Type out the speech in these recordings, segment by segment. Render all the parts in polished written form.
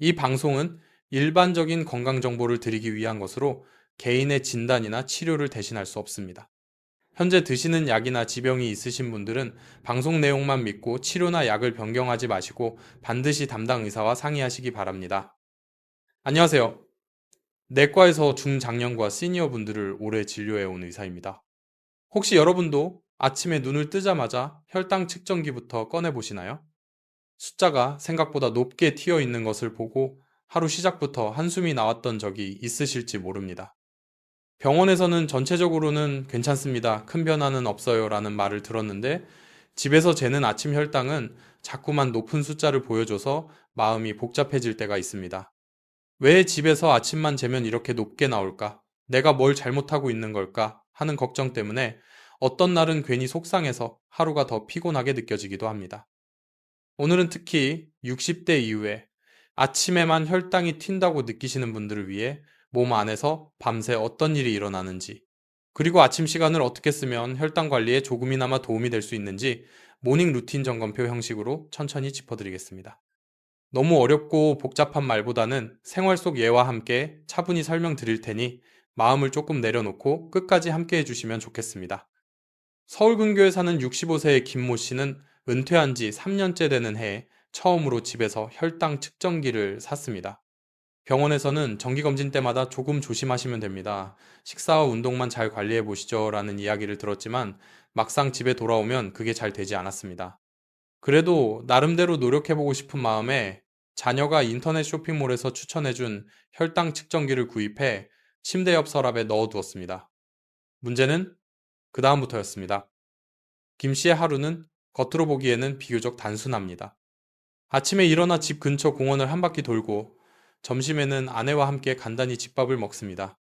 이 방송은 일반적인 건강 정보를 드리기 위한 것으로 개인의 진단이나 치료를 대신할 수 없습니다. 현재 드시는 약이나 지병이 있으신 분들은 방송 내용만 믿고 치료나 약을 변경하지 마시고 반드시 담당 의사와 상의하시기 바랍니다. 안녕하세요. 내과에서 중장년과 시니어 분들을 오래 진료해 온 의사입니다. 혹시 여러분도 아침에 눈을 뜨자마자 혈당 측정기부터 꺼내 보시나요? 숫자가 생각보다 높게 튀어 있는 것을 보고 하루 시작부터 한숨이 나왔던 적이 있으실지 모릅니다. 병원에서는 전체적으로는 괜찮습니다. 큰 변화는 없어요. 라는 말을 들었는데 집에서 재는 아침 혈당은 자꾸만 높은 숫자를 보여줘서 마음이 복잡해질 때가 있습니다. 왜 집에서 아침만 재면 이렇게 높게 나올까? 내가 뭘 잘못하고 있는 걸까? 하는 걱정 때문에 어떤 날은 괜히 속상해서 하루가 더 피곤하게 느껴지기도 합니다. 오늘은 특히 60대 이후에 아침에만 혈당이 튄다고 느끼시는 분들을 위해 몸 안에서 밤새 어떤 일이 일어나는지, 그리고 아침 시간을 어떻게 쓰면 혈당 관리에 조금이나마 도움이 될 수 있는지 모닝 루틴 점검표 형식으로 천천히 짚어드리겠습니다. 너무 어렵고 복잡한 말보다는 생활 속 예와 함께 차분히 설명드릴 테니 마음을 조금 내려놓고 끝까지 함께 해주시면 좋겠습니다. 서울 근교에 사는 65세의 김모 씨는 은퇴한 지 3년째 되는 해에 처음으로 집에서 혈당 측정기를 샀습니다. 병원에서는 정기검진 때마다 조금 조심하시면 됩니다. 식사와 운동만 잘 관리해 보시죠. 라는 이야기를 들었지만 막상 집에 돌아오면 그게 잘 되지 않았습니다. 그래도 나름대로 노력해보고 싶은 마음에 자녀가 인터넷 쇼핑몰에서 추천해준 혈당 측정기를 구입해 침대 옆 서랍에 넣어두었습니다. 문제는 그 다음부터였습니다. 김 씨의 하루는 겉으로 보기에는 비교적 단순합니다. 아침에 일어나 집 근처 공원을 한 바퀴 돌고 점심에는 아내와 함께 간단히 집밥을 먹습니다.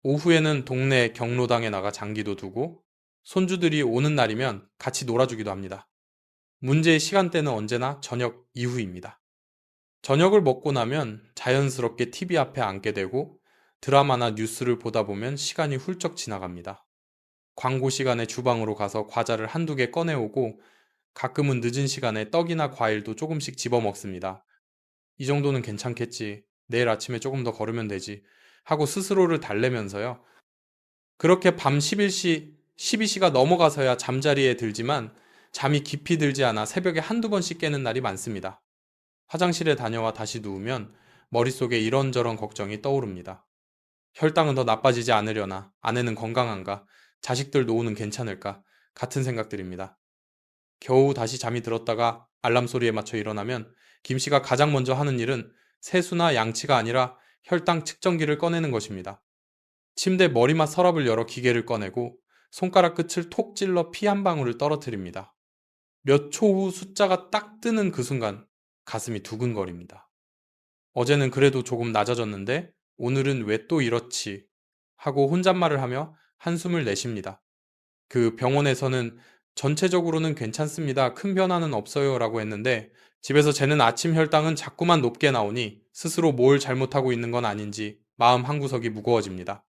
오후에는 동네 경로당에 나가 장기도 두고 손주들이 오는 날이면 같이 놀아주기도 합니다. 문제의 시간대는 언제나 저녁 이후입니다. 저녁을 먹고 나면 자연스럽게 TV 앞에 앉게 되고 드라마나 뉴스를 보다 보면 시간이 훌쩍 지나갑니다. 광고 시간에 주방으로 가서 과자를 한두 개 꺼내오고 가끔은 늦은 시간에 떡이나 과일도 조금씩 집어 먹습니다. 이 정도는 괜찮겠지. 내일 아침에 조금 더 걸으면 되지. 하고 스스로를 달래면서요. 그렇게 밤 11시, 12시가 넘어가서야 잠자리에 들지만 잠이 깊이 들지 않아 새벽에 한두 번씩 깨는 날이 많습니다. 화장실에 다녀와 다시 누우면 머릿속에 이런저런 걱정이 떠오릅니다. 혈당은 더 나빠지지 않으려나? 아내는 건강한가? 자식들 노후는 괜찮을까? 같은 생각들입니다. 겨우 다시 잠이 들었다가 알람 소리에 맞춰 일어나면 김 씨가 가장 먼저 하는 일은 세수나 양치가 아니라 혈당 측정기를 꺼내는 것입니다. 침대 머리맡 서랍을 열어 기계를 꺼내고 손가락 끝을 톡 찔러 피 한 방울을 떨어뜨립니다. 몇 초 후 숫자가 딱 뜨는 그 순간 가슴이 두근거립니다. 어제는 그래도 조금 낮아졌는데 오늘은 왜 또 이렇지? 하고 혼잣말을 하며 한숨을 내쉽니다. 그 병원에서는 전체적으로는 괜찮습니다. 큰 변화는 없어요. 라고 했는데 집에서 재는 아침 혈당은 자꾸만 높게 나오니 스스로 뭘 잘못하고 있는 건 아닌지 마음 한구석이 무거워집니다.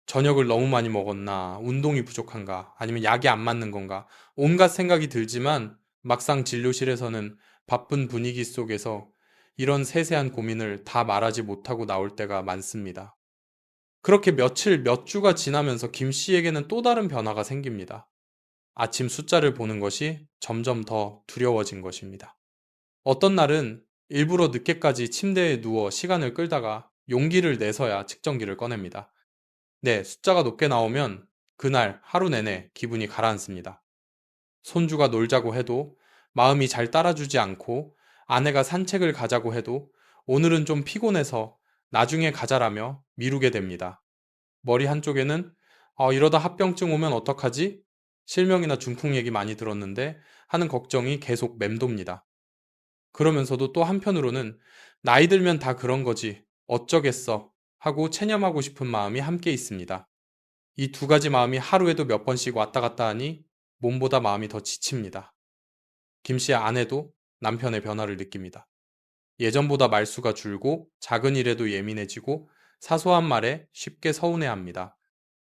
저녁을 너무 많이 먹었나? 운동이 부족한가? 아니면 약이 안 맞는 건가? 온갖 생각이 들지만 막상 진료실에서는 바쁜 분위기 속에서 이런 세세한 고민을 다 말하지 못하고 나올 때가 많습니다. 그렇게 며칠, 몇 주가 지나면서 김 씨에게는 또 다른 변화가 생깁니다. 아침 숫자를 보는 것이 점점 더 두려워진 것입니다. 어떤 날은 일부러 늦게까지 침대에 누워 시간을 끌다가 용기를 내서야 측정기를 꺼냅니다. 네, 숫자가 높게 나오면 그날 하루 내내 기분이 가라앉습니다. 손주가 놀자고 해도 마음이 잘 따라주지 않고 아내가 산책을 가자고 해도 오늘은 좀 피곤해서 나중에 가자라며 미루게 됩니다. 머리 한쪽에는 이러다 합병증 오면 어떡하지? 실명이나 중풍 얘기 많이 들었는데 하는 걱정이 계속 맴돕니다. 그러면서도 또 한편으로는 나이 들면 다 그런 거지 어쩌겠어 하고 체념하고 싶은 마음이 함께 있습니다. 이 두 가지 마음이 하루에도 몇 번씩 왔다 갔다 하니 몸보다 마음이 더 지칩니다. 김 씨의 아내도 남편의 변화를 느낍니다. 예전보다 말수가 줄고 작은 일에도 예민해지고 사소한 말에 쉽게 서운해합니다.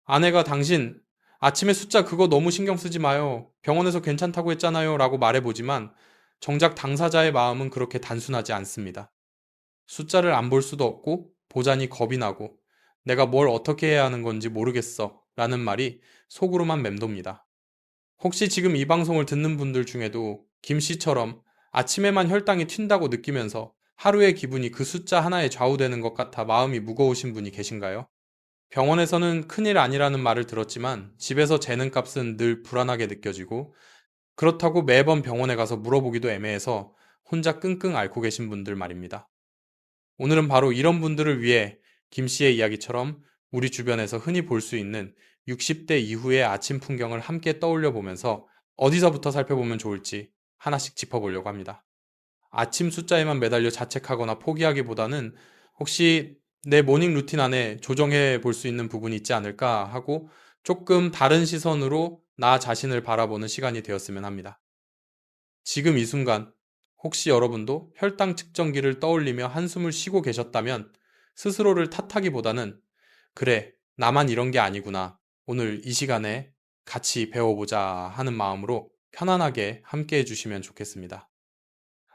아내가 당신 아침에 숫자 그거 너무 신경 쓰지 마요. 병원에서 괜찮다고 했잖아요. 라고 말해보지만 정작 당사자의 마음은 그렇게 단순하지 않습니다. 숫자를 안 볼 수도 없고 보자니 겁이 나고 내가 뭘 어떻게 해야 하는 건지 모르겠어 라는 말이 속으로만 맴돕니다. 혹시 지금 이 방송을 듣는 분들 중에도 김 씨처럼 아침에만 혈당이 튄다고 느끼면서 하루의 기분이 그 숫자 하나에 좌우되는 것 같아 마음이 무거우신 분이 계신가요? 병원에서는 큰일 아니라는 말을 들었지만 집에서 재는 값은 늘 불안하게 느껴지고 그렇다고 매번 병원에 가서 물어보기도 애매해서 혼자 끙끙 앓고 계신 분들 말입니다. 오늘은 바로 이런 분들을 위해 김 씨의 이야기처럼 우리 주변에서 흔히 볼 수 있는 60대 이후의 아침 풍경을 함께 떠올려 보면서 어디서부터 살펴보면 좋을지 하나씩 짚어보려고 합니다. 아침 숫자에만 매달려 자책하거나 포기하기보다는 혹시 내 모닝 루틴 안에 조정해 볼 수 있는 부분이 있지 않을까 하고 조금 다른 시선으로 나 자신을 바라보는 시간이 되었으면 합니다. 지금 이 순간 혹시 여러분도 혈당 측정기를 떠올리며 한숨을 쉬고 계셨다면 스스로를 탓하기보다는 그래, 나만 이런 게 아니구나. 오늘 이 시간에 같이 배워보자 하는 마음으로 편안하게 함께 해주시면 좋겠습니다.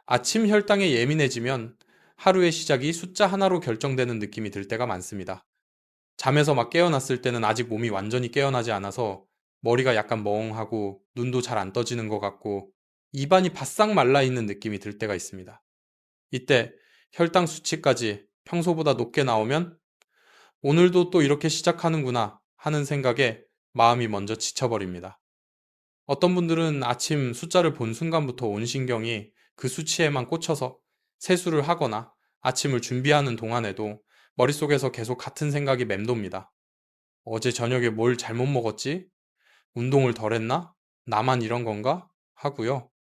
아침 혈당에 예민해지면 하루의 시작이 숫자 하나로 결정되는 느낌이 들 때가 많습니다. 잠에서 막 깨어났을 때는 아직 몸이 완전히 깨어나지 않아서 머리가 약간 멍하고 눈도 잘 안 떠지는 것 같고 입안이 바싹 말라 있는 느낌이 들 때가 있습니다. 이때 혈당 수치까지 평소보다 높게 나오면 오늘도 또 이렇게 시작하는구나 하는 생각에 마음이 먼저 지쳐버립니다. 어떤 분들은 아침 숫자를 본 순간부터 온 신경이 그 수치에만 꽂혀서 세수를 하거나 아침을 준비하는 동안에도 머릿속에서 계속 같은 생각이 맴돕니다. 어제 저녁에 뭘 잘못 먹었지? 운동을 덜 했나? 나만 이런 건가? 하고요.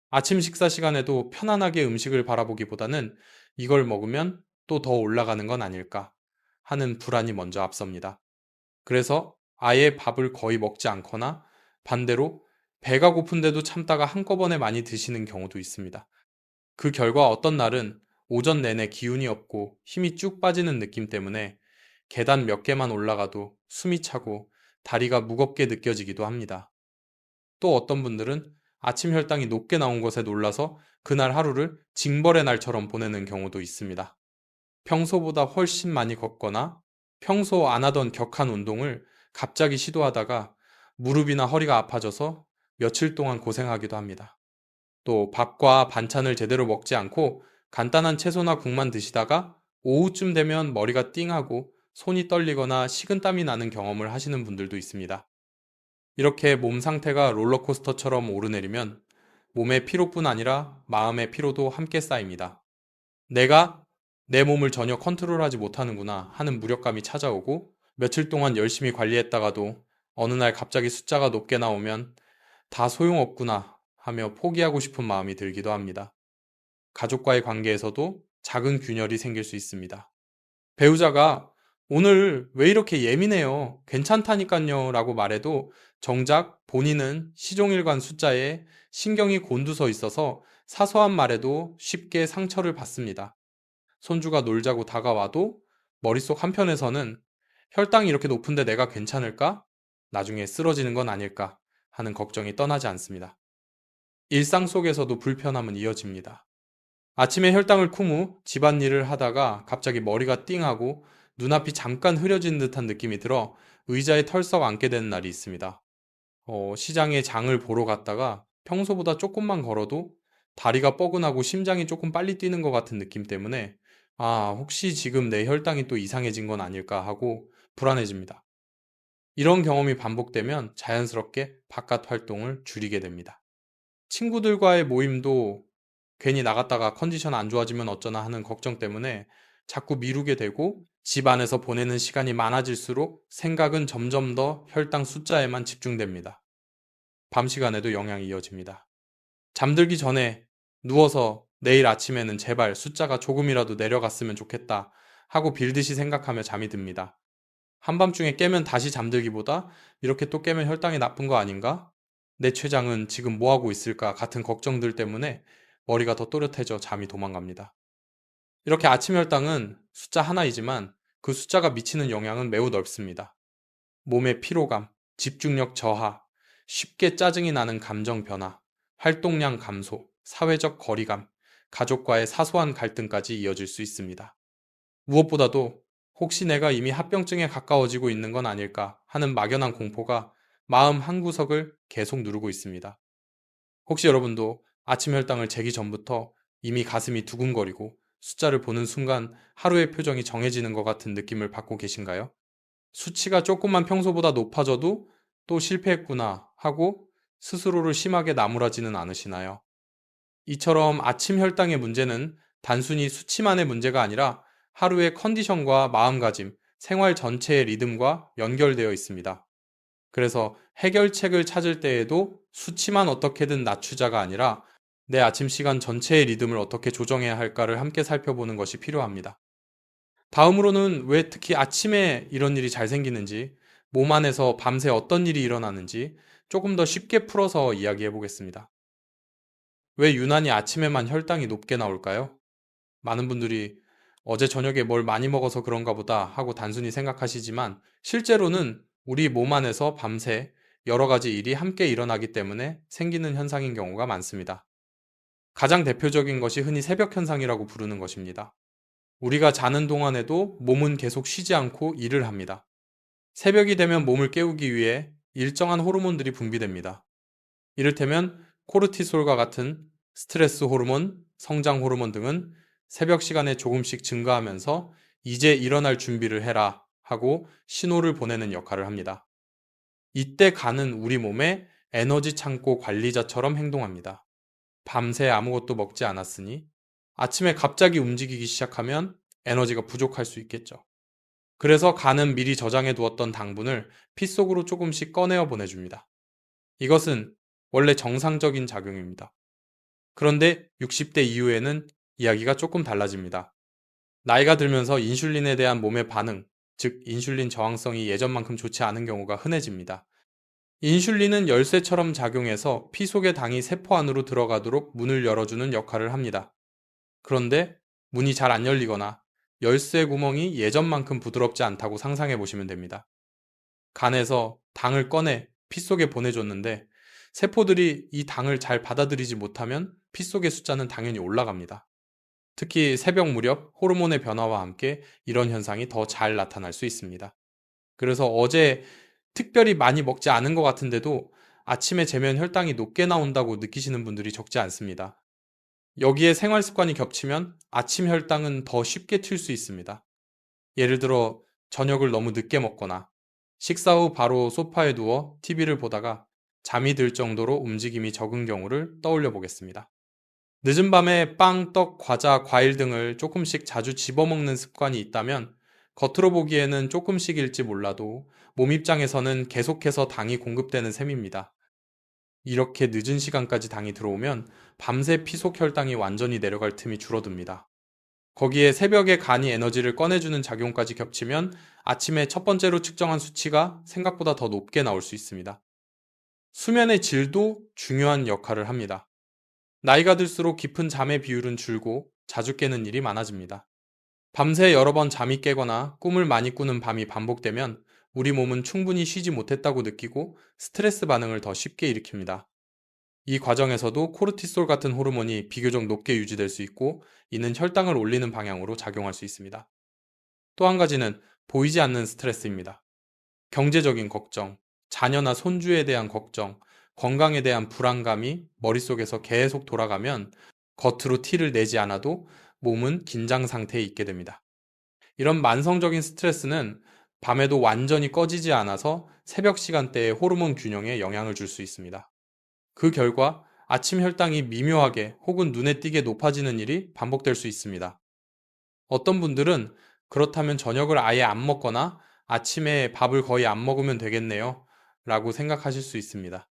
아침 식사 시간에도 편안하게 음식을 바라보기보다는 이걸 먹으면 또 더 올라가는 건 아닐까 하는 불안이 먼저 앞섭니다. 그래서 아예 밥을 거의 먹지 않거나 반대로 배가 고픈데도 참다가 한꺼번에 많이 드시는 경우도 있습니다. 그 결과 어떤 날은 오전 내내 기운이 없고 힘이 쭉 빠지는 느낌 때문에 계단 몇 개만 올라가도 숨이 차고 다리가 무겁게 느껴지기도 합니다. 또 어떤 분들은 아침 혈당이 높게 나온 것에 놀라서 그날 하루를 징벌의 날처럼 보내는 경우도 있습니다. 평소보다 훨씬 많이 걷거나 평소 안 하던 격한 운동을 갑자기 시도하다가 무릎이나 허리가 아파져서 며칠 동안 고생하기도 합니다. 또 밥과 반찬을 제대로 먹지 않고 간단한 채소나 국만 드시다가 오후쯤 되면 머리가 띵하고 손이 떨리거나 식은땀이 나는 경험을 하시는 분들도 있습니다. 이렇게 몸 상태가 롤러코스터처럼 오르내리면 몸의 피로뿐 아니라 마음의 피로도 함께 쌓입니다. 내가 내 몸을 전혀 컨트롤하지 못하는구나 하는 무력감이 찾아오고 며칠 동안 열심히 관리했다가도 어느 날 갑자기 숫자가 높게 나오면 다 소용없구나 하며 포기하고 싶은 마음이 들기도 합니다. 가족과의 관계에서도 작은 균열이 생길 수 있습니다. 배우자가 오늘 왜 이렇게 예민해요? 괜찮다니까요 라고 말해도 정작 본인은 시종일관 숫자에 신경이 곤두서 있어서 사소한 말에도 쉽게 상처를 받습니다. 손주가 놀자고 다가와도 머릿속 한편에서는 혈당이 이렇게 높은데 내가 괜찮을까? 나중에 쓰러지는 건 아닐까? 하는 걱정이 떠나지 않습니다. 일상 속에서도 불편함은 이어집니다. 아침에 혈당을 쿵 후 집안일을 하다가 갑자기 머리가 띵하고 눈앞이 잠깐 흐려진 듯한 느낌이 들어 의자에 털썩 앉게 되는 날이 있습니다. 시장에 장을 보러 갔다가 평소보다 조금만 걸어도 다리가 뻐근하고 심장이 조금 빨리 뛰는 것 같은 느낌 때문에 혹시 지금 내 혈당이 또 이상해진 건 아닐까 하고 불안해집니다. 이런 경험이 반복되면 자연스럽게 바깥 활동을 줄이게 됩니다. 친구들과의 모임도 괜히 나갔다가 컨디션 안 좋아지면 어쩌나 하는 걱정 때문에 자꾸 미루게 되고 집 안에서 보내는 시간이 많아질수록 생각은 점점 더 혈당 숫자에만 집중됩니다. 밤 시간에도 영향이 이어집니다. 잠들기 전에 누워서 내일 아침에는 제발 숫자가 조금이라도 내려갔으면 좋겠다 하고 빌듯이 생각하며 잠이 듭니다. 한밤중에 깨면 다시 잠들기보다 이렇게 또 깨면 혈당이 나쁜 거 아닌가? 내 췌장은 지금 뭐 하고 있을까 같은 걱정들 때문에 머리가 더 또렷해져 잠이 도망갑니다. 이렇게 아침 혈당은 숫자 하나이지만 그 숫자가 미치는 영향은 매우 넓습니다. 몸의 피로감, 집중력 저하, 쉽게 짜증이 나는 감정 변화, 활동량 감소, 사회적 거리감, 가족과의 사소한 갈등까지 이어질 수 있습니다. 무엇보다도 혹시 내가 이미 합병증에 가까워지고 있는 건 아닐까 하는 막연한 공포가 마음 한구석을 계속 누르고 있습니다. 혹시 여러분도 아침 혈당을 재기 전부터 이미 가슴이 두근거리고 숫자를 보는 순간 하루의 표정이 정해지는 것 같은 느낌을 받고 계신가요? 수치가 조금만 평소보다 높아져도 또 실패했구나 하고 스스로를 심하게 나무라지는 않으시나요? 이처럼 아침 혈당의 문제는 단순히 수치만의 문제가 아니라 하루의 컨디션과 마음가짐, 생활 전체의 리듬과 연결되어 있습니다. 그래서 해결책을 찾을 때에도 수치만 어떻게든 낮추자가 아니라 내 아침 시간 전체의 리듬을 어떻게 조정해야 할까를 함께 살펴보는 것이 필요합니다. 다음으로는 왜 특히 아침에 이런 일이 잘 생기는지, 몸 안에서 밤새 어떤 일이 일어나는지 조금 더 쉽게 풀어서 이야기해 보겠습니다. 왜 유난히 아침에만 혈당이 높게 나올까요? 많은 분들이 어제 저녁에 뭘 많이 먹어서 그런가 보다 하고 단순히 생각하시지만 실제로는 우리 몸 안에서 밤새 여러 가지 일이 함께 일어나기 때문에 생기는 현상인 경우가 많습니다. 가장 대표적인 것이 흔히 새벽 현상이라고 부르는 것입니다. 우리가 자는 동안에도 몸은 계속 쉬지 않고 일을 합니다. 새벽이 되면 몸을 깨우기 위해 일정한 호르몬들이 분비됩니다. 이를테면 코르티솔과 같은 스트레스 호르몬, 성장 호르몬 등은 새벽 시간에 조금씩 증가하면서 이제 일어날 준비를 해라 하고 신호를 보내는 역할을 합니다. 이때 간은 우리 몸의 에너지 창고 관리자처럼 행동합니다. 밤새 아무것도 먹지 않았으니 아침에 갑자기 움직이기 시작하면 에너지가 부족할 수 있겠죠. 그래서 간은 미리 저장해 두었던 당분을 피 속으로 조금씩 꺼내어 보내줍니다. 이것은 원래 정상적인 작용입니다. 그런데 60대 이후에는 이야기가 조금 달라집니다. 나이가 들면서 인슐린에 대한 몸의 반응, 즉 인슐린 저항성이 예전만큼 좋지 않은 경우가 흔해집니다. 인슐린은 열쇠처럼 작용해서 피 속의 당이 세포 안으로 들어가도록 문을 열어주는 역할을 합니다. 그런데 문이 잘 안 열리거나 열쇠 구멍이 예전만큼 부드럽지 않다고 상상해 보시면 됩니다. 간에서 당을 꺼내 피 속에 보내줬는데 세포들이 이 당을 잘 받아들이지 못하면 피 속의 숫자는 당연히 올라갑니다. 특히 새벽 무렵 호르몬의 변화와 함께 이런 현상이 더 잘 나타날 수 있습니다. 그래서 어제 특별히 많이 먹지 않은 것 같은데도 아침에 재면 혈당이 높게 나온다고 느끼시는 분들이 적지 않습니다. 여기에 생활 습관이 겹치면 아침 혈당은 더 쉽게 튈 수 있습니다. 예를 들어 저녁을 너무 늦게 먹거나 식사 후 바로 소파에 누워 TV를 보다가 잠이 들 정도로 움직임이 적은 경우를 떠올려 보겠습니다. 늦은 밤에 빵, 떡, 과자, 과일 등을 조금씩 자주 집어먹는 습관이 있다면 겉으로 보기에는 조금씩일지 몰라도 몸 입장에서는 계속해서 당이 공급되는 셈입니다. 이렇게 늦은 시간까지 당이 들어오면 밤새 피속 혈당이 완전히 내려갈 틈이 줄어듭니다. 거기에 새벽에 간이 에너지를 꺼내주는 작용까지 겹치면 아침에 첫 번째로 측정한 수치가 생각보다 더 높게 나올 수 있습니다. 수면의 질도 중요한 역할을 합니다. 나이가 들수록 깊은 잠의 비율은 줄고 자주 깨는 일이 많아집니다. 밤새 여러 번 잠이 깨거나 꿈을 많이 꾸는 밤이 반복되면 우리 몸은 충분히 쉬지 못했다고 느끼고 스트레스 반응을 더 쉽게 일으킵니다. 이 과정에서도 코르티솔 같은 호르몬이 비교적 높게 유지될 수 있고 이는 혈당을 올리는 방향으로 작용할 수 있습니다. 또 한 가지는 보이지 않는 스트레스입니다. 경제적인 걱정, 자녀나 손주에 대한 걱정, 건강에 대한 불안감이 머릿속에서 계속 돌아가면 겉으로 티를 내지 않아도 몸은 긴장 상태에 있게 됩니다. 이런 만성적인 스트레스는 밤에도 완전히 꺼지지 않아서 새벽 시간대의 호르몬 균형에 영향을 줄 수 있습니다. 그 결과 아침 혈당이 미묘하게 혹은 눈에 띄게 높아지는 일이 반복될 수 있습니다. 어떤 분들은 그렇다면 저녁을 아예 안 먹거나 아침에 밥을 거의 안 먹으면 되겠네요 라고 생각하실 수 있습니다.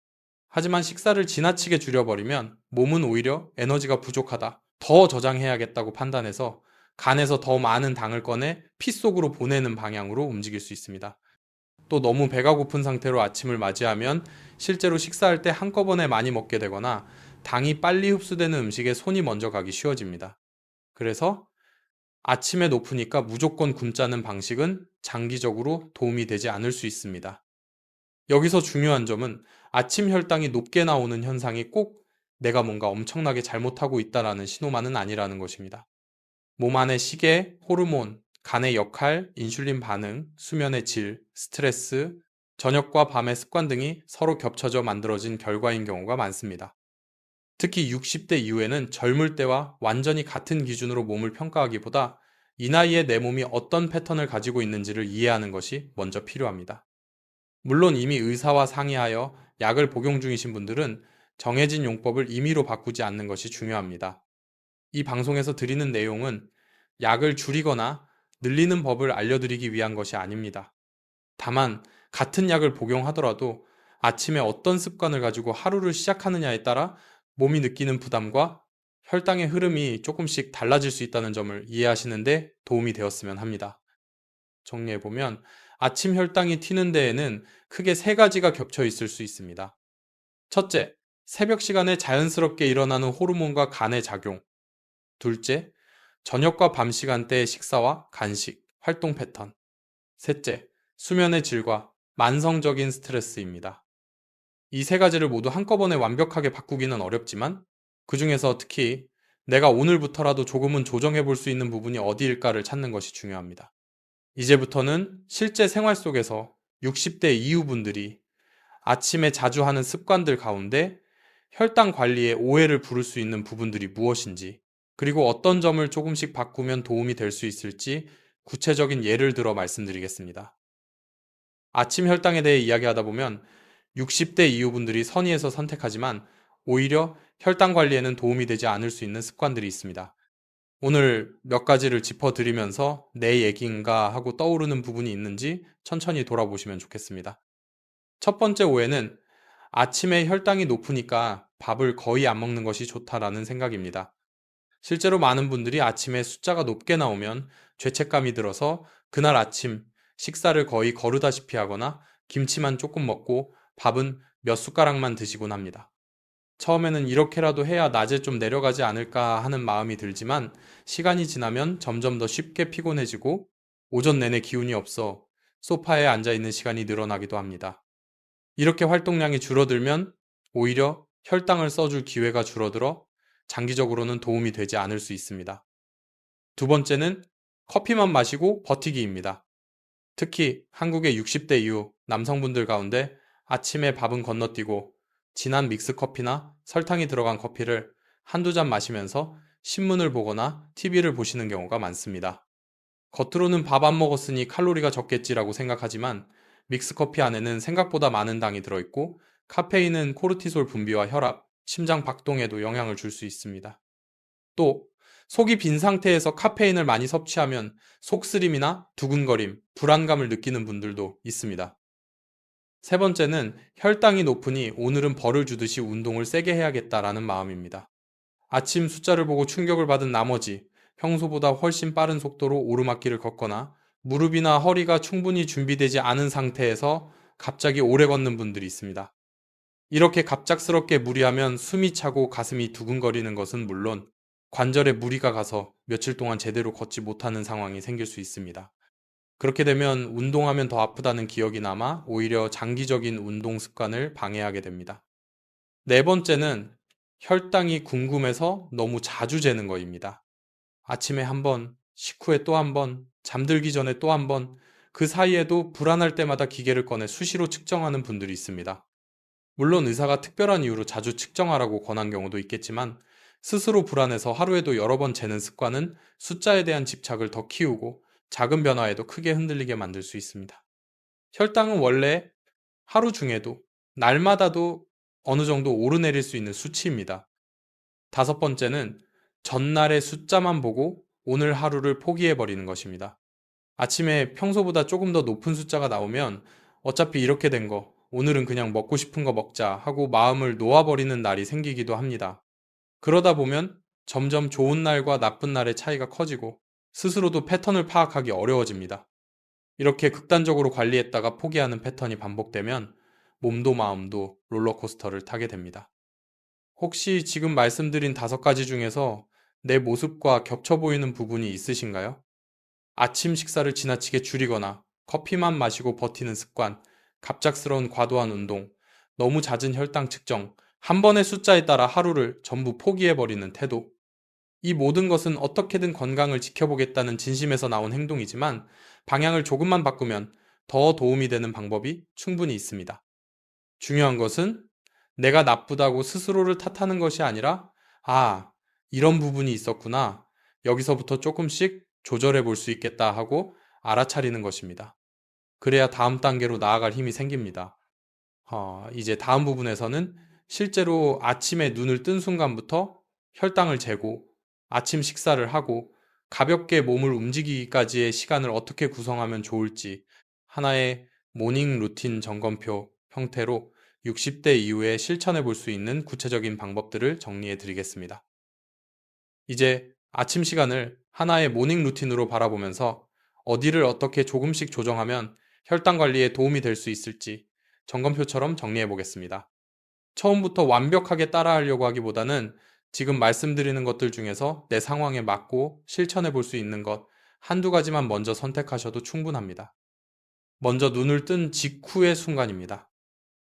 하지만 식사를 지나치게 줄여버리면 몸은 오히려 에너지가 부족하다, 더 저장해야겠다고 판단해서 간에서 더 많은 당을 꺼내 피 속으로 보내는 방향으로 움직일 수 있습니다. 또 너무 배가 고픈 상태로 아침을 맞이하면 실제로 식사할 때 한꺼번에 많이 먹게 되거나 당이 빨리 흡수되는 음식에 손이 먼저 가기 쉬워집니다. 그래서 아침에 높으니까 무조건 굶자는 방식은 장기적으로 도움이 되지 않을 수 있습니다. 여기서 중요한 점은 아침 혈당이 높게 나오는 현상이 꼭 내가 뭔가 엄청나게 잘못하고 있다라는 신호만은 아니라는 것입니다. 몸 안의 시계, 호르몬, 간의 역할, 인슐린 반응, 수면의 질, 스트레스, 저녁과 밤의 습관 등이 서로 겹쳐져 만들어진 결과인 경우가 많습니다. 특히 60대 이후에는 젊을 때와 완전히 같은 기준으로 몸을 평가하기보다 이 나이에 내 몸이 어떤 패턴을 가지고 있는지를 이해하는 것이 먼저 필요합니다. 물론 이미 의사와 상의하여 약을 복용 중이신 분들은 정해진 용법을 임의로 바꾸지 않는 것이 중요합니다. 이 방송에서 드리는 내용은 약을 줄이거나 늘리는 법을 알려드리기 위한 것이 아닙니다. 다만 같은 약을 복용하더라도 아침에 어떤 습관을 가지고 하루를 시작하느냐에 따라 몸이 느끼는 부담과 혈당의 흐름이 조금씩 달라질 수 있다는 점을 이해하시는데 도움이 되었으면 합니다. 정리해보면 아침 혈당이 튀는 데에는 크게 세 가지가 겹쳐 있을 수 있습니다. 첫째, 새벽 시간에 자연스럽게 일어나는 호르몬과 간의 작용. 둘째, 저녁과 밤 시간대의 식사와 간식, 활동 패턴. 셋째, 수면의 질과 만성적인 스트레스입니다. 이 세 가지를 모두 한꺼번에 완벽하게 바꾸기는 어렵지만 그 중에서 특히 내가 오늘부터라도 조금은 조정해 볼 수 있는 부분이 어디일까를 찾는 것이 중요합니다. 이제부터는 실제 생활 속에서 60대 이후 분들이 아침에 자주 하는 습관들 가운데 혈당 관리에 오해를 부를 수 있는 부분들이 무엇인지, 그리고 어떤 점을 조금씩 바꾸면 도움이 될 수 있을지 구체적인 예를 들어 말씀드리겠습니다. 아침 혈당에 대해 이야기하다 보면 60대 이후 분들이 선의해서 선택하지만 오히려 혈당 관리에는 도움이 되지 않을 수 있는 습관들이 있습니다. 오늘 몇 가지를 짚어드리면서 내 얘기인가 하고 떠오르는 부분이 있는지 천천히 돌아보시면 좋겠습니다. 첫 번째 오해는 아침에 혈당이 높으니까 밥을 거의 안 먹는 것이 좋다라는 생각입니다. 실제로 많은 분들이 아침에 숫자가 높게 나오면 죄책감이 들어서 그날 아침 식사를 거의 거르다시피 하거나 김치만 조금 먹고 밥은 몇 숟가락만 드시곤 합니다. 처음에는 이렇게라도 해야 낮에 좀 내려가지 않을까 하는 마음이 들지만 시간이 지나면 점점 더 쉽게 피곤해지고 오전 내내 기운이 없어 소파에 앉아 있는 시간이 늘어나기도 합니다. 이렇게 활동량이 줄어들면 오히려 혈당을 써줄 기회가 줄어들어 장기적으로는 도움이 되지 않을 수 있습니다. 두 번째는 커피만 마시고 버티기입니다. 특히 한국의 60대 이후 남성분들 가운데 아침에 밥은 건너뛰고 진한 믹스커피나 설탕이 들어간 커피를 한두 잔 마시면서 신문을 보거나 TV를 보시는 경우가 많습니다. 겉으로는 밥 안 먹었으니 칼로리가 적겠지라고 생각하지만 믹스커피 안에는 생각보다 많은 당이 들어있고 카페인은 코르티솔 분비와 혈압, 심장 박동에도 영향을 줄 수 있습니다. 또 속이 빈 상태에서 카페인을 많이 섭취하면 속쓰림이나 두근거림, 불안감을 느끼는 분들도 있습니다. 세 번째는 혈당이 높으니 오늘은 벌을 주듯이 운동을 세게 해야겠다라는 마음입니다. 아침 숫자를 보고 충격을 받은 나머지 평소보다 훨씬 빠른 속도로 오르막길을 걷거나 무릎이나 허리가 충분히 준비되지 않은 상태에서 갑자기 오래 걷는 분들이 있습니다. 이렇게 갑작스럽게 무리하면 숨이 차고 가슴이 두근거리는 것은 물론 관절에 무리가 가서 며칠 동안 제대로 걷지 못하는 상황이 생길 수 있습니다. 그렇게 되면 운동하면 더 아프다는 기억이 남아 오히려 장기적인 운동 습관을 방해하게 됩니다. 네 번째는 혈당이 궁금해서 너무 자주 재는 거입니다. 아침에 한 번, 식후에 또 한 번, 잠들기 전에 또 한 번, 그 사이에도 불안할 때마다 기계를 꺼내 수시로 측정하는 분들이 있습니다. 물론 의사가 특별한 이유로 자주 측정하라고 권한 경우도 있겠지만 스스로 불안해서 하루에도 여러 번 재는 습관은 숫자에 대한 집착을 더 키우고 작은 변화에도 크게 흔들리게 만들 수 있습니다. 혈당은 원래 하루 중에도 날마다도 어느 정도 오르내릴 수 있는 수치입니다. 다섯 번째는 전날의 숫자만 보고 오늘 하루를 포기해버리는 것입니다. 아침에 평소보다 조금 더 높은 숫자가 나오면 어차피 이렇게 된 거, 오늘은 그냥 먹고 싶은 거 먹자 하고 마음을 놓아버리는 날이 생기기도 합니다. 그러다 보면 점점 좋은 날과 나쁜 날의 차이가 커지고 스스로도 패턴을 파악하기 어려워집니다. 이렇게 극단적으로 관리했다가 포기하는 패턴이 반복되면 몸도 마음도 롤러코스터를 타게 됩니다. 혹시 지금 말씀드린 다섯 가지 중에서 내 모습과 겹쳐 보이는 부분이 있으신가요? 아침 식사를 지나치게 줄이거나 커피만 마시고 버티는 습관, 갑작스러운 과도한 운동, 너무 잦은 혈당 측정, 한 번의 숫자에 따라 하루를 전부 포기해버리는 태도. 이 모든 것은 어떻게든 건강을 지켜보겠다는 진심에서 나온 행동이지만 방향을 조금만 바꾸면 더 도움이 되는 방법이 충분히 있습니다. 중요한 것은 내가 나쁘다고 스스로를 탓하는 것이 아니라, 아, 이런 부분이 있었구나. 여기서부터 조금씩 조절해 볼 수 있겠다 하고 알아차리는 것입니다. 그래야 다음 단계로 나아갈 힘이 생깁니다. 이제 다음 부분에서는 실제로 아침에 눈을 뜬 순간부터 혈당을 재고 아침 식사를 하고 가볍게 몸을 움직이기까지의 시간을 어떻게 구성하면 좋을지 하나의 모닝 루틴 점검표 형태로 60대 이후에 실천해 볼 수 있는 구체적인 방법들을 정리해 드리겠습니다. 이제 아침 시간을 하나의 모닝 루틴으로 바라보면서 어디를 어떻게 조금씩 조정하면 혈당 관리에 도움이 될 수 있을지 점검표처럼 정리해 보겠습니다. 처음부터 완벽하게 따라하려고 하기보다는 지금 말씀드리는 것들 중에서 내 상황에 맞고 실천해 볼 수 있는 것 한두 가지만 먼저 선택하셔도 충분합니다. 먼저 눈을 뜬 직후의 순간입니다.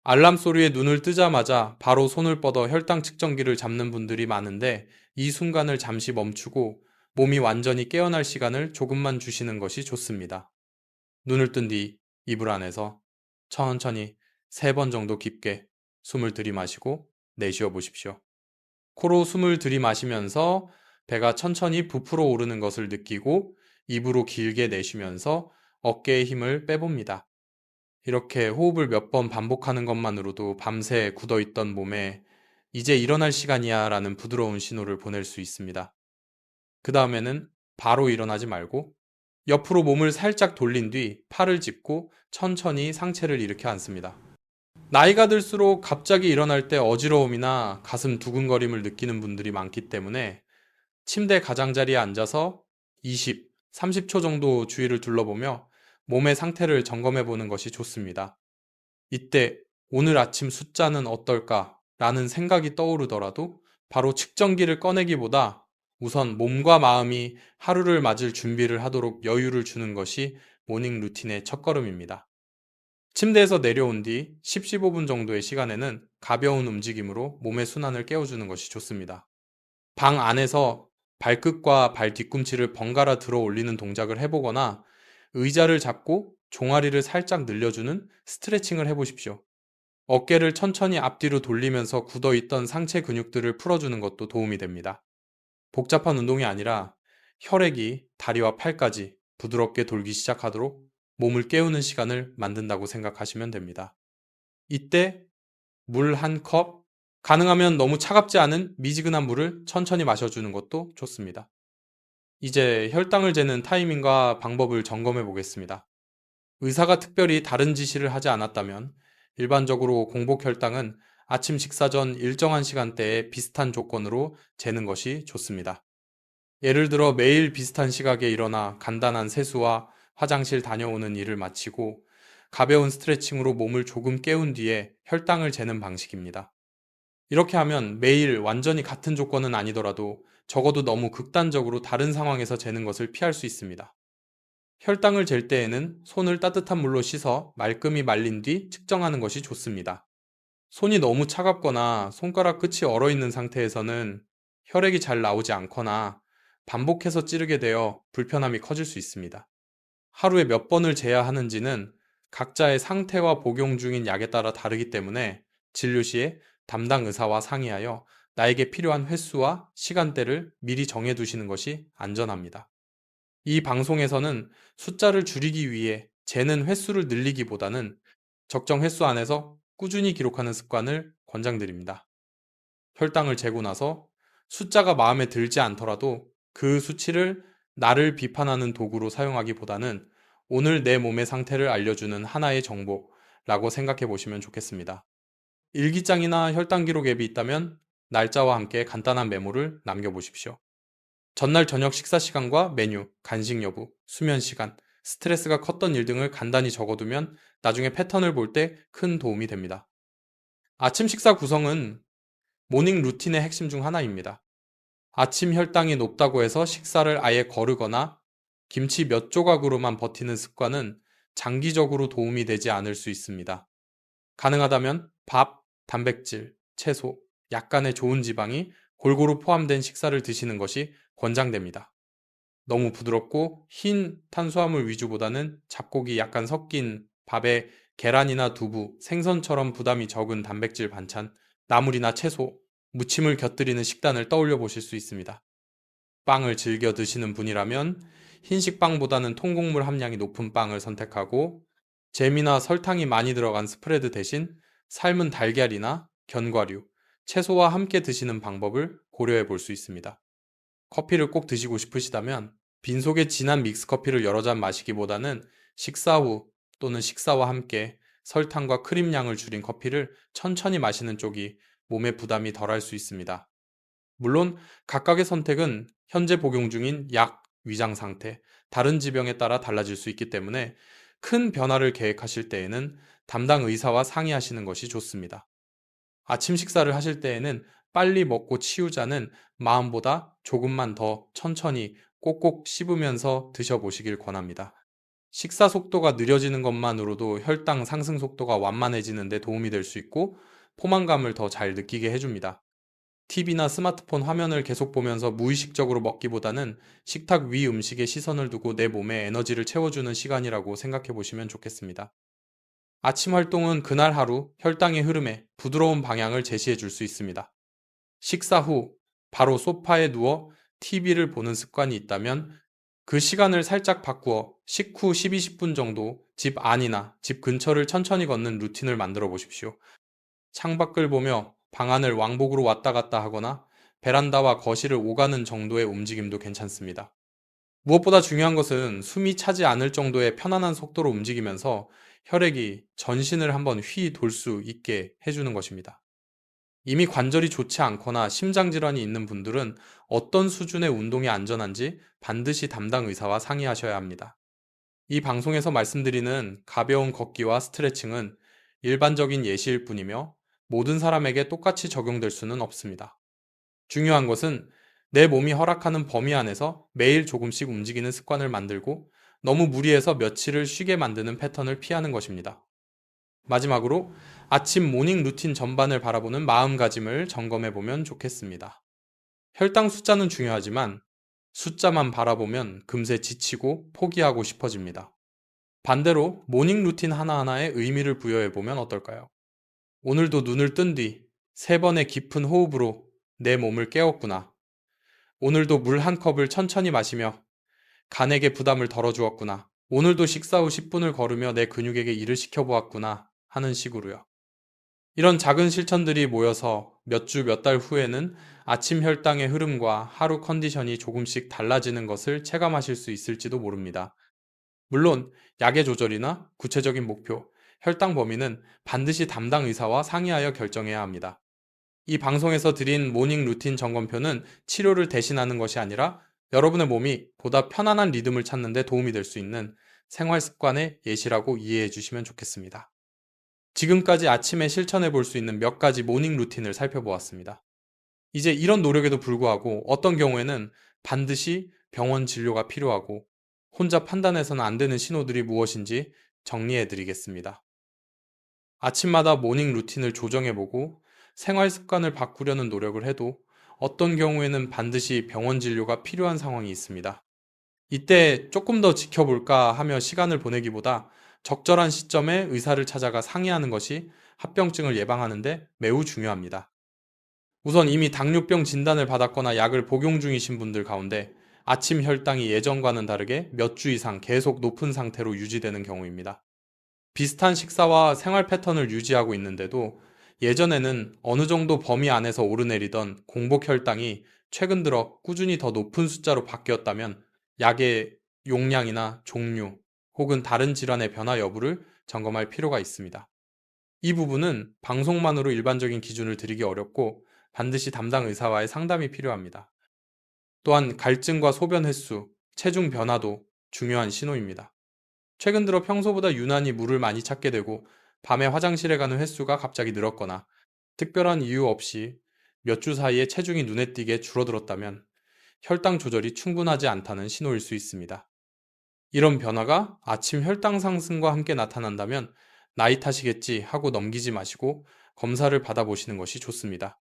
알람 소리에 눈을 뜨자마자 바로 손을 뻗어 혈당 측정기를 잡는 분들이 많은데 이 순간을 잠시 멈추고 몸이 완전히 깨어날 시간을 조금만 주시는 것이 좋습니다. 눈을 뜬 뒤 이불 안에서 천천히 3번 정도 깊게 숨을 들이마시고 내쉬어 보십시오. 코로 숨을 들이마시면서 배가 천천히 부풀어 오르는 것을 느끼고 입으로 길게 내쉬면서 어깨에 힘을 빼봅니다. 이렇게 호흡을 몇 번 반복하는 것만으로도 밤새 굳어있던 몸에 이제 일어날 시간이야 라는 부드러운 신호를 보낼 수 있습니다. 그 다음에는 바로 일어나지 말고 옆으로 몸을 살짝 돌린 뒤 팔을 짚고 천천히 상체를 일으켜 앉습니다. 나이가 들수록 갑자기 일어날 때 어지러움이나 가슴 두근거림을 느끼는 분들이 많기 때문에 침대 가장자리에 앉아서 20, 30초 정도 주위를 둘러보며 몸의 상태를 점검해 보는 것이 좋습니다. 이때 오늘 아침 숫자는 어떨까? 라는 생각이 떠오르더라도 바로 측정기를 꺼내기보다 우선 몸과 마음이 하루를 맞을 준비를 하도록 여유를 주는 것이 모닝 루틴의 첫걸음입니다. 침대에서 내려온 뒤 10, 15분 정도의 시간에는 가벼운 움직임으로 몸의 순환을 깨워주는 것이 좋습니다. 방 안에서 발끝과 발 뒤꿈치를 번갈아 들어 올리는 동작을 해보거나 의자를 잡고 종아리를 살짝 늘려주는 스트레칭을 해보십시오. 어깨를 천천히 앞뒤로 돌리면서 굳어있던 상체 근육들을 풀어주는 것도 도움이 됩니다. 복잡한 운동이 아니라 혈액이 다리와 팔까지 부드럽게 돌기 시작하도록 몸을 깨우는 시간을 만든다고 생각하시면 됩니다. 이때 물 한 컵, 가능하면 너무 차갑지 않은 미지근한 물을 천천히 마셔주는 것도 좋습니다. 이제 혈당을 재는 타이밍과 방법을 점검해 보겠습니다. 의사가 특별히 다른 지시를 하지 않았다면 일반적으로 공복 혈당은 아침 식사 전 일정한 시간대에 비슷한 조건으로 재는 것이 좋습니다. 예를 들어 매일 비슷한 시각에 일어나 간단한 세수와 화장실 다녀오는 일을 마치고 가벼운 스트레칭으로 몸을 조금 깨운 뒤에 혈당을 재는 방식입니다. 이렇게 하면 매일 완전히 같은 조건은 아니더라도 적어도 너무 극단적으로 다른 상황에서 재는 것을 피할 수 있습니다. 혈당을 잴 때에는 손을 따뜻한 물로 씻어 말끔히 말린 뒤 측정하는 것이 좋습니다. 손이 너무 차갑거나 손가락 끝이 얼어있는 상태에서는 혈액이 잘 나오지 않거나 반복해서 찌르게 되어 불편함이 커질 수 있습니다. 하루에 몇 번을 재야 하는지는 각자의 상태와 복용 중인 약에 따라 다르기 때문에 진료 시에 담당 의사와 상의하여 나에게 필요한 횟수와 시간대를 미리 정해두시는 것이 안전합니다. 이 방송에서는 숫자를 줄이기 위해 재는 횟수를 늘리기보다는 적정 횟수 안에서 꾸준히 기록하는 습관을 권장드립니다. 혈당을 재고 나서 숫자가 마음에 들지 않더라도 그 수치를 나를 비판하는 도구로 사용하기보다는 오늘 내 몸의 상태를 알려주는 하나의 정보라고 생각해 보시면 좋겠습니다. 일기장이나 혈당 기록 앱이 있다면 날짜와 함께 간단한 메모를 남겨보십시오. 전날 저녁 식사 시간과 메뉴, 간식 여부, 수면 시간, 스트레스가 컸던 일 등을 간단히 적어두면 나중에 패턴을 볼 때 큰 도움이 됩니다. 아침 식사 구성은 모닝 루틴의 핵심 중 하나입니다. 아침 혈당이 높다고 해서 식사를 아예 거르거나 김치 몇 조각으로만 버티는 습관은 장기적으로 도움이 되지 않을 수 있습니다. 가능하다면 밥, 단백질, 채소, 약간의 좋은 지방이 골고루 포함된 식사를 드시는 것이 권장됩니다. 너무 부드럽고 흰 탄수화물 위주보다는 잡곡이 약간 섞인 밥에 계란이나 두부, 생선처럼 부담이 적은 단백질 반찬, 나물이나 채소, 무침을 곁들이는 식단을 떠올려 보실 수 있습니다. 빵을 즐겨 드시는 분이라면 흰식 빵보다는 통곡물 함량이 높은 빵을 선택하고 잼이나 설탕이 많이 들어간 스프레드 대신 삶은 달걀이나 견과류, 채소와 함께 드시는 방법을 고려해 볼 수 있습니다. 커피를 꼭 드시고 싶으시다면 빈속에 진한 믹스커피를 여러 잔 마시기보다는 식사 후 또는 식사와 함께 설탕과 크림 양을 줄인 커피를 천천히 마시는 쪽이 몸에 부담이 덜할 수 있습니다. 물론 각각의 선택은 현재 복용 중인 약, 위장 상태, 다른 지병에 따라 달라질 수 있기 때문에 큰 변화를 계획하실 때에는 담당 의사와 상의하시는 것이 좋습니다. 아침 식사를 하실 때에는 빨리 먹고 치우자는 마음보다 조금만 더 천천히 꼭꼭 씹으면서 드셔보시길 권합니다. 식사 속도가 느려지는 것만으로도 혈당 상승 속도가 완만해지는 데 도움이 될 수 있고 포만감을 더 잘 느끼게 해줍니다. TV나 스마트폰 화면을 계속 보면서 무의식적으로 먹기보다는 식탁 위 음식에 시선을 두고 내 몸에 에너지를 채워주는 시간이라고 생각해 보시면 좋겠습니다. 아침 활동은 그날 하루 혈당의 흐름에 부드러운 방향을 제시해 줄 수 있습니다. 식사 후 바로 소파에 누워 TV를 보는 습관이 있다면 그 시간을 살짝 바꾸어 식후 12-10분 정도 집 안이나 집 근처를 천천히 걷는 루틴을 만들어 보십시오. 창밖을 보며 방 안을 왕복으로 왔다 갔다 하거나 베란다와 거실을 오가는 정도의 움직임도 괜찮습니다. 무엇보다 중요한 것은 숨이 차지 않을 정도의 편안한 속도로 움직이면서 혈액이 전신을 한번 휘 돌 수 있게 해주는 것입니다. 이미 관절이 좋지 않거나 심장질환이 있는 분들은 어떤 수준의 운동이 안전한지 반드시 담당 의사와 상의하셔야 합니다. 이 방송에서 말씀드리는 가벼운 걷기와 스트레칭은 일반적인 예시일 뿐이며 모든 사람에게 똑같이 적용될 수는 없습니다. 중요한 것은 내 몸이 허락하는 범위 안에서 매일 조금씩 움직이는 습관을 만들고 너무 무리해서 며칠을 쉬게 만드는 패턴을 피하는 것입니다. 마지막으로 아침 모닝 루틴 전반을 바라보는 마음가짐을 점검해 보면 좋겠습니다. 혈당 숫자는 중요하지만 숫자만 바라보면 금세 지치고 포기하고 싶어집니다. 반대로 모닝 루틴 하나하나에 의미를 부여해 보면 어떨까요? 오늘도 눈을 뜬 뒤 3번의 깊은 호흡으로 내 몸을 깨웠구나. 오늘도 물 한 컵을 천천히 마시며 간에게 부담을 덜어주었구나. 오늘도 식사 후 10분을 걸으며 내 근육에게 일을 시켜보았구나 하는 식으로요. 이런 작은 실천들이 모여서 몇 주, 몇 달 후에는 아침 혈당의 흐름과 하루 컨디션이 조금씩 달라지는 것을 체감하실 수 있을지도 모릅니다. 물론 약의 조절이나 구체적인 목표, 혈당 범위는 반드시 담당 의사와 상의하여 결정해야 합니다. 이 방송에서 드린 모닝 루틴 점검표는 치료를 대신하는 것이 아니라 여러분의 몸이 보다 편안한 리듬을 찾는 데 도움이 될 수 있는 생활 습관의 예시라고 이해해 주시면 좋겠습니다. 지금까지 아침에 실천해 볼 수 있는 몇 가지 모닝 루틴을 살펴보았습니다. 이제 이런 노력에도 불구하고 어떤 경우에는 반드시 병원 진료가 필요하고 혼자 판단해서는 안 되는 신호들이 무엇인지 정리해 드리겠습니다. 아침마다 모닝 루틴을 조정해보고 생활 습관을 바꾸려는 노력을 해도 어떤 경우에는 반드시 병원 진료가 필요한 상황이 있습니다. 이때 조금 더 지켜볼까 하며 시간을 보내기보다 적절한 시점에 의사를 찾아가 상의하는 것이 합병증을 예방하는데 매우 중요합니다. 우선 이미 당뇨병 진단을 받았거나 약을 복용 중이신 분들 가운데 아침 혈당이 예전과는 다르게 몇 주 이상 계속 높은 상태로 유지되는 경우입니다. 비슷한 식사와 생활 패턴을 유지하고 있는데도 예전에는 어느 정도 범위 안에서 오르내리던 공복 혈당이 최근 들어 꾸준히 더 높은 숫자로 바뀌었다면 약의 용량이나 종류 혹은 다른 질환의 변화 여부를 점검할 필요가 있습니다. 이 부분은 방송만으로 일반적인 기준을 드리기 어렵고 반드시 담당 의사와의 상담이 필요합니다. 또한 갈증과 소변 횟수, 체중 변화도 중요한 신호입니다. 최근 들어 평소보다 유난히 물을 많이 찾게 되고 밤에 화장실에 가는 횟수가 갑자기 늘었거나 특별한 이유 없이 몇 주 사이에 체중이 눈에 띄게 줄어들었다면 혈당 조절이 충분하지 않다는 신호일 수 있습니다. 이런 변화가 아침 혈당 상승과 함께 나타난다면 나이 탓이겠지 하고 넘기지 마시고 검사를 받아보시는 것이 좋습니다.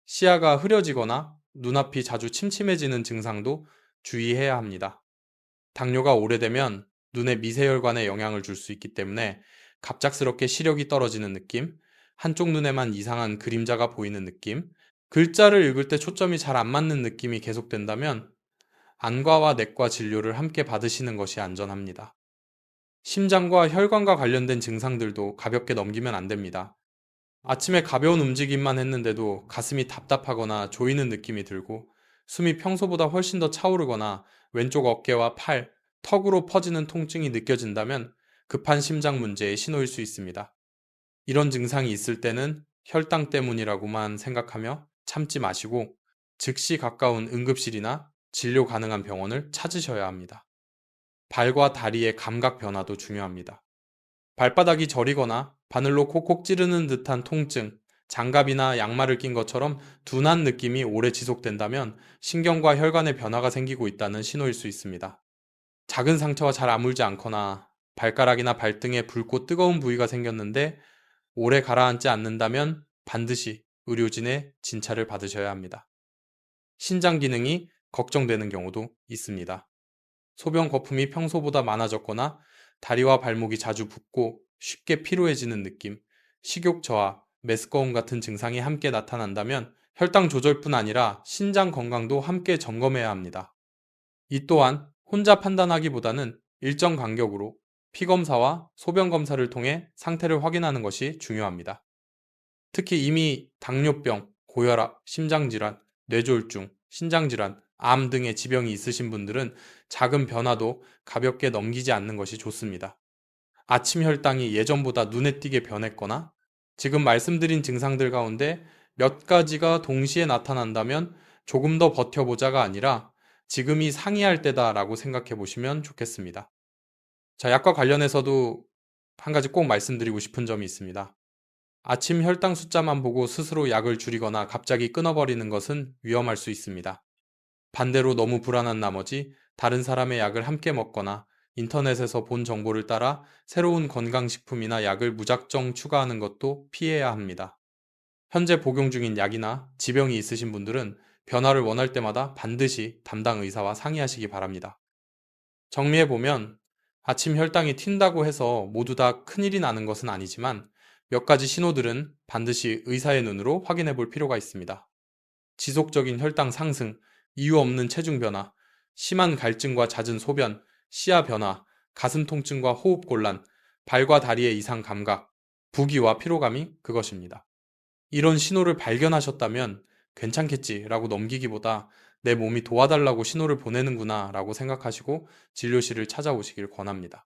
시야가 흐려지거나 눈앞이 자주 침침해지는 증상도 주의해야 합니다. 당뇨가 오래되면 눈의 미세혈관에 영향을 줄 수 있기 때문에 갑작스럽게 시력이 떨어지는 느낌, 한쪽 눈에만 이상한 그림자가 보이는 느낌, 글자를 읽을 때 초점이 잘 안 맞는 느낌이 계속된다면 안과와 내과 진료를 함께 받으시는 것이 안전합니다. 심장과 혈관과 관련된 증상들도 가볍게 넘기면 안 됩니다. 아침에 가벼운 움직임만 했는데도 가슴이 답답하거나 조이는 느낌이 들고 숨이 평소보다 훨씬 더 차오르거나 왼쪽 어깨와 팔, 턱으로 퍼지는 통증이 느껴진다면 급한 심장 문제의 신호일 수 있습니다. 이런 증상이 있을 때는 혈당 때문이라고만 생각하며 참지 마시고 즉시 가까운 응급실이나 진료 가능한 병원을 찾으셔야 합니다. 발과 다리의 감각 변화도 중요합니다. 발바닥이 저리거나 바늘로 콕콕 찌르는 듯한 통증, 장갑이나 양말을 낀 것처럼 둔한 느낌이 오래 지속된다면 신경과 혈관의 변화가 생기고 있다는 신호일 수 있습니다. 작은 상처가 잘 아물지 않거나 발가락이나 발등에 붉고 뜨거운 부위가 생겼는데 오래 가라앉지 않는다면 반드시 의료진의 진찰을 받으셔야 합니다. 신장 기능이 걱정되는 경우도 있습니다. 소변 거품이 평소보다 많아졌거나 다리와 발목이 자주 붓고 쉽게 피로해지는 느낌, 식욕 저하, 메스꺼움 같은 증상이 함께 나타난다면 혈당 조절뿐 아니라 신장 건강도 함께 점검해야 합니다. 이 또한 혼자 판단하기보다는 일정 간격으로 피검사와 소변 검사를 통해 상태를 확인하는 것이 중요합니다. 특히 이미 당뇨병, 고혈압, 심장질환, 뇌졸중, 신장질환, 암 등의 지병이 있으신 분들은 작은 변화도 가볍게 넘기지 않는 것이 좋습니다. 아침 혈당이 예전보다 눈에 띄게 변했거나 지금 말씀드린 증상들 가운데 몇 가지가 동시에 나타난다면 조금 더 버텨보자가 아니라 지금이 상의할 때다라고 생각해 보시면 좋겠습니다. 자, 약과 관련해서도 한 가지 꼭 말씀드리고 싶은 점이 있습니다. 아침 혈당 숫자만 보고 스스로 약을 줄이거나 갑자기 끊어버리는 것은 위험할 수 있습니다. 반대로 너무 불안한 나머지 다른 사람의 약을 함께 먹거나 인터넷에서 본 정보를 따라 새로운 건강식품이나 약을 무작정 추가하는 것도 피해야 합니다. 현재 복용 중인 약이나 지병이 있으신 분들은 변화를 원할 때마다 반드시 담당 의사와 상의하시기 바랍니다. 정리해보면 아침 혈당이 튄다고 해서 모두 다 큰일이 나는 것은 아니지만 몇 가지 신호들은 반드시 의사의 눈으로 확인해 볼 필요가 있습니다. 지속적인 혈당 상승, 이유 없는 체중 변화, 심한 갈증과 잦은 소변, 시야 변화, 가슴 통증과 호흡 곤란, 발과 다리의 이상 감각, 부기와 피로감이 그것입니다. 이런 신호를 발견하셨다면 괜찮겠지라고 넘기기보다 내 몸이 도와달라고 신호를 보내는구나 라고 생각하시고 진료실을 찾아오시길 권합니다.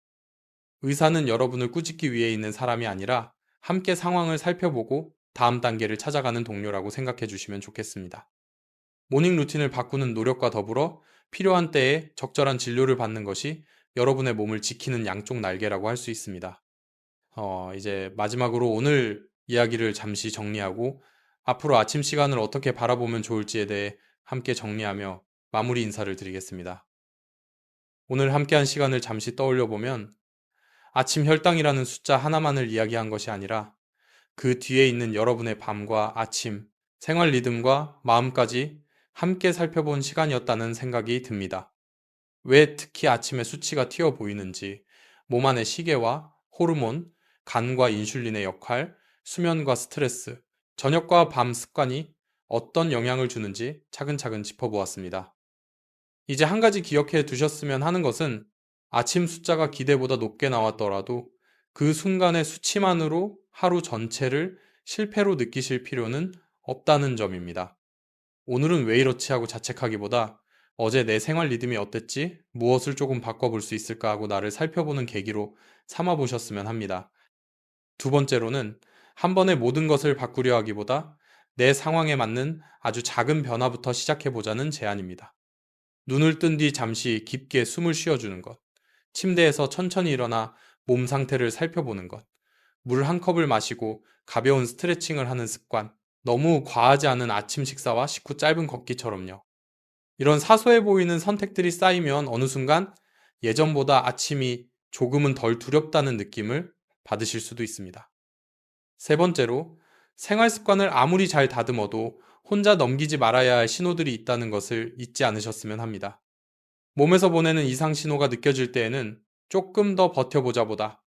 의사는 여러분을 꾸짖기 위해 있는 사람이 아니라 함께 상황을 살펴보고 다음 단계를 찾아가는 동료라고 생각해 주시면 좋겠습니다. 모닝 루틴을 바꾸는 노력과 더불어 필요한 때에 적절한 진료를 받는 것이 여러분의 몸을 지키는 양쪽 날개라고 할 수 있습니다. 이제 마지막으로 오늘 이야기를 잠시 정리하고 앞으로 아침 시간을 어떻게 바라보면 좋을지에 대해 함께 정리하며 마무리 인사를 드리겠습니다. 오늘 함께한 시간을 잠시 떠올려 보면 아침 혈당이라는 숫자 하나만을 이야기한 것이 아니라 그 뒤에 있는 여러분의 밤과 아침, 생활 리듬과 마음까지 함께 살펴본 시간이었다는 생각이 듭니다. 왜 특히 아침에 수치가 튀어 보이는지, 몸 안의 시계와 호르몬, 간과 인슐린의 역할, 수면과 스트레스, 저녁과 밤 습관이 어떤 영향을 주는지 차근차근 짚어보았습니다. 이제 한 가지 기억해 두셨으면 하는 것은 아침 숫자가 기대보다 높게 나왔더라도 그 순간의 수치만으로 하루 전체를 실패로 느끼실 필요는 없다는 점입니다. 오늘은 왜 이렇지 하고 자책하기보다 어제 내 생활 리듬이 어땠지? 무엇을 조금 바꿔볼 수 있을까 하고 나를 살펴보는 계기로 삼아보셨으면 합니다. 두 번째로는 한 번에 모든 것을 바꾸려 하기보다 내 상황에 맞는 아주 작은 변화부터 시작해보자는 제안입니다. 눈을 뜬 뒤 잠시 깊게 숨을 쉬어주는 것, 침대에서 천천히 일어나 몸 상태를 살펴보는 것, 물 한 컵을 마시고 가벼운 스트레칭을 하는 습관, 너무 과하지 않은 아침 식사와 식후 짧은 걷기처럼요. 이런 사소해 보이는 선택들이 쌓이면 어느 순간 예전보다 아침이 조금은 덜 두렵다는 느낌을 받으실 수도 있습니다. 세 번째로, 생활 습관을 아무리 잘 다듬어도 혼자 넘기지 말아야 할 신호들이 있다는 것을 잊지 않으셨으면 합니다. 몸에서 보내는 이상 신호가 느껴질 때에는 조금 더 버텨보자 보다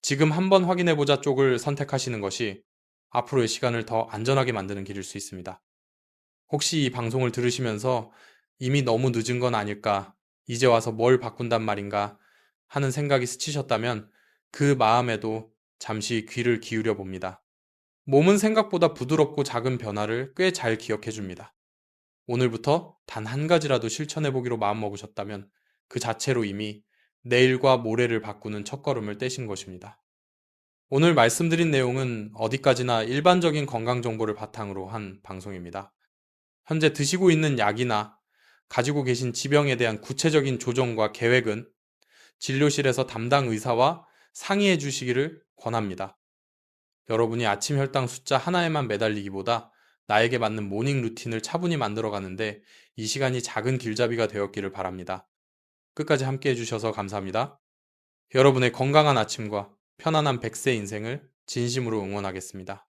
지금 한번 확인해보자 쪽을 선택하시는 것이 앞으로의 시간을 더 안전하게 만드는 길일 수 있습니다. 혹시 이 방송을 들으시면서 이미 너무 늦은 건 아닐까, 이제 와서 뭘 바꾼단 말인가 하는 생각이 스치셨다면 그 마음에도 잠시 귀를 기울여 봅니다. 몸은 생각보다 부드럽고 작은 변화를 꽤 잘 기억해 줍니다. 오늘부터 단 한 가지라도 실천해 보기로 마음먹으셨다면 그 자체로 이미 내일과 모레를 바꾸는 첫걸음을 떼신 것입니다. 오늘 말씀드린 내용은 어디까지나 일반적인 건강 정보를 바탕으로 한 방송입니다. 현재 드시고 있는 약이나 가지고 계신 지병에 대한 구체적인 조정과 계획은 진료실에서 담당 의사와 상의해 주시기를 권합니다. 여러분이 아침 혈당 숫자 하나에만 매달리기보다 나에게 맞는 모닝 루틴을 차분히 만들어 가는데 이 시간이 작은 길잡이가 되었기를 바랍니다. 끝까지 함께 해주셔서 감사합니다. 여러분의 건강한 아침과 편안한 100세 인생을 진심으로 응원하겠습니다.